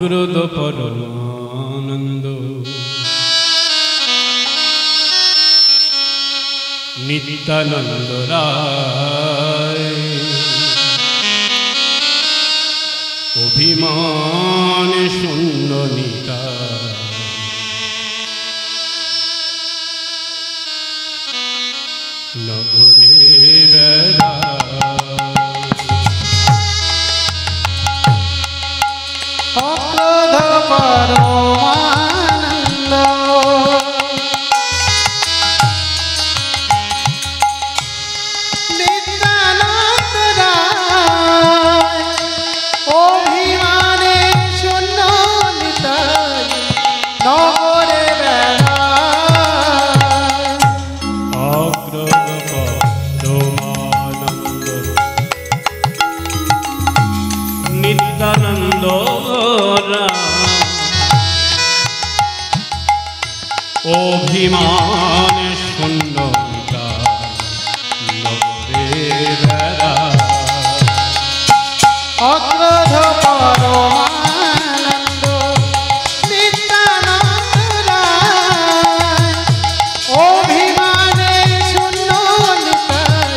गुरुद परमानंद नित्यानंद राय अभिमान शून्य निताय नगरे बेड़ाय परमानंद नित्यानंद राय अभिमाने शून्य निताय नगरे बेड़ाय अग्रग परमानंद नित्यानंद अभिमान शून्य नगरे बेड़ाय अग्रध परमानंद नित्यानंद राय अभिमाने शून्य निताय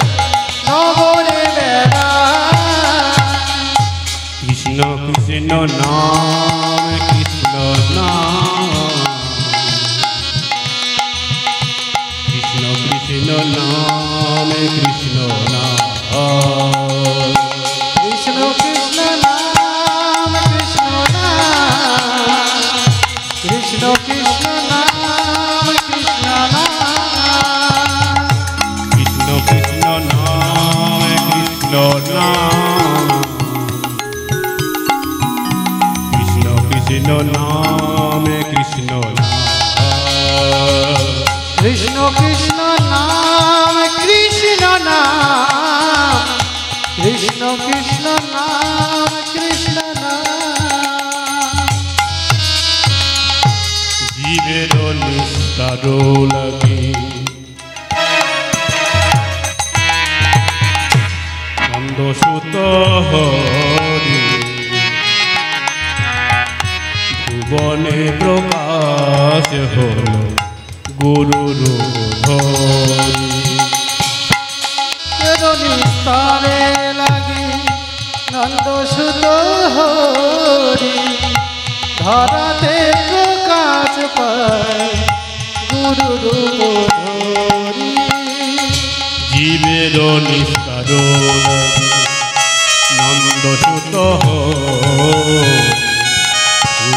नगरे बेड़ाय कृष्ण कृष्ण नाम कृष्ण नाम कृष्ण नाम कृष्ण नाम कृष्ण कृष्ण नाम कृष्ण नाम कृष्ण कृष्ण नाम कृष्ण नाम कृष्ण कृष्ण नाम कृष्ण नाम कृष्ण कृष्ण नाम कृष्ण नाम कृष्ण कृष्ण नाम कृष्ण नाम कृष्ण कृष्ण नाम कृष्ण नाम जीवेर निस्तार लगे नंदसुत हरि भुवने प्रकाश हलो गुरुर धरि निस्तारे लगे नंदसुत हरि धराते प्रकाश पाए गुरु रूप धरि जीवेर निस्तार लगे नंदसुत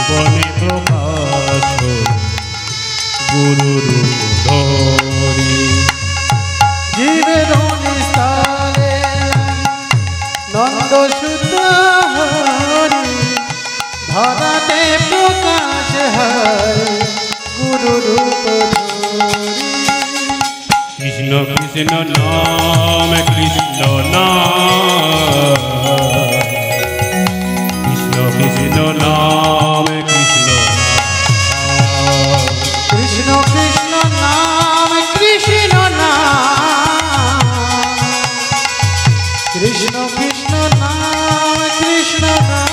भुवने प्रकाश गुरुर धरि जीवेर निस्तारे नंदसुत हरि धराते प्रकाश है गुरु रूप धरि कृष्ण कृष्ण नाम कृष्ण नाम कृष्ण कृष्ण नाम कृष्ण नाम कृष्ण कृष्ण नाम कृष्ण नाम कृष्ण कृष्ण नाम कृष्ण नाम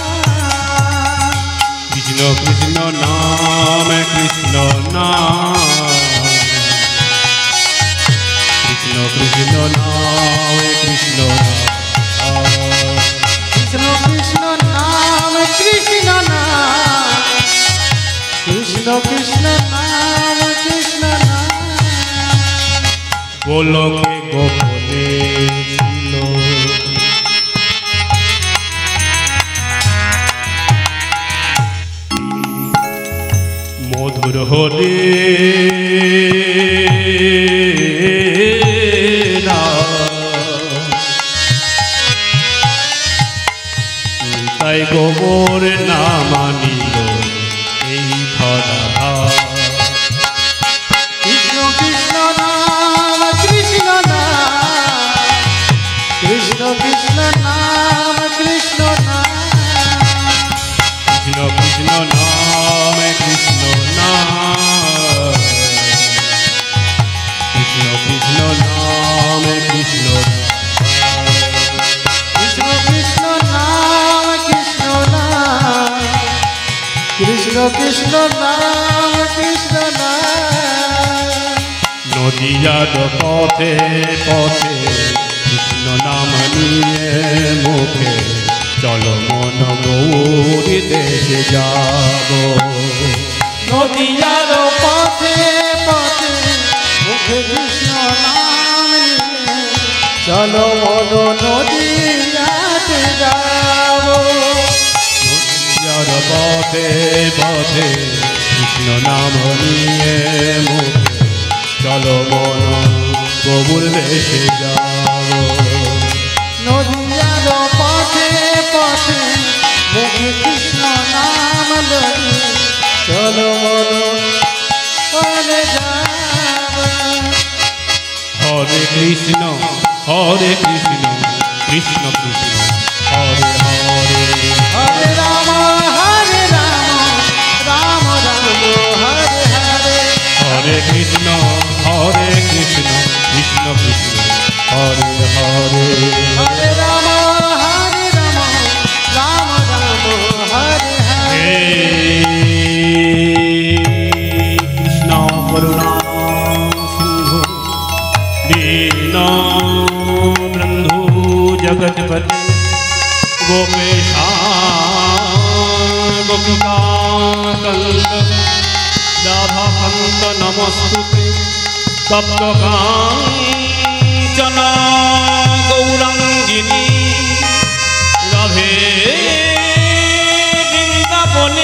कृष्ण कृष्ण नाम कृष्ण नाम कृष्ण कृष्ण नाम कृष्ण नाम कृष्ण कृष्ण नाम कृष्ण नाम कृष्ण कृष्ण नाम कृष्ण नाम गोलोके गोपने ছিল মধুর হরে তাই গোবর না মানিল এই ধরা कृष्ण कृष्ण नाम कृष्ण नाम कृष्ण कृष्ण नाम कृष्ण नाम कृष्ण कृष्ण नाम कृष्ण नाम कृष्ण कृष्ण नाम कृष्ण कृष्ण कृष्ण नाम कृष्ण नाम কৃষ্ণ কৃষ্ণ নাম কৃষ্ণ নাম নদীয়ার পথে পথে কৃষ্ণ নাম নিয়ে মুখে চলো মন গৌর দেশে যাব নদীয়ার পথে পথে মুখে কৃষ্ণ নাম নিয়ে চলো মন নদীয়াতে যাব নদীয়ার পথে পথে কৃষ্ণ নাম নিয়ে মুখে চলো মন গৌর দেশে যাব নদীয়ার পথে পথে মুখে কৃষ্ণ নাম লই চলো বলে যাব হরে কৃষ্ণ কৃষ্ণ কৃষ্ণ হরে হরে হরে রাম রাম রাম হরে হরে হরে কৃষ্ণ কৃষ্ণ কৃষ্ণ হরে হরে হরে রাম রাম রাম হরে হরে হে কৃষ্ণ করুণা সিন্ধু দীন বন্ধু জগৎপতি গোপেশা গোপিকা কন্দ রাধাকান্ত নমস্তুতে তপ্ত কাঞ্চন গৌরাঙ্গিনী রাধে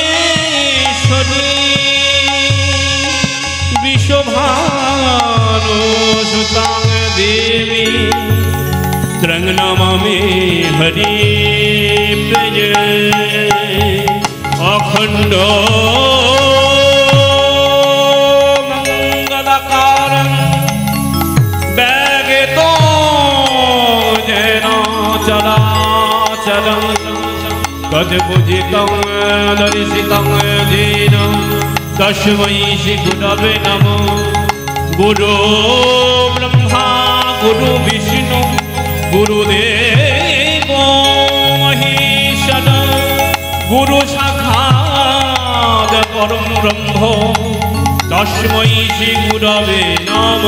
বৃন্দাবনেশ্বরী বিশ্বভানুসুতাং দেবী ত্রং নমামি হরি প্রিয় অখণ্ড মঙ্গলকারং ব্যাগেতো যেন চরাচরং তদ্ভুজিतं দর্শিतं येन তস্मै শ্রী গুরবে নমঃ গুরু ব্রহ্মা গুরু বিষ্ণু গুরুদেব মহেশ্বর গুরু সাক্ষাৎ পরম ব্রহ্ম তস্मै শ্রী গুরবে নমঃ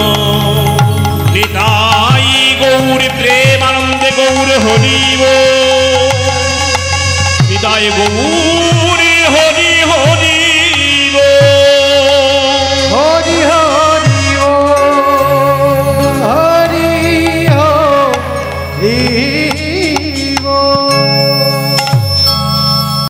নিতাই গৌর প্রেমানন্দে গৌর হরি বল নিতাই গৌর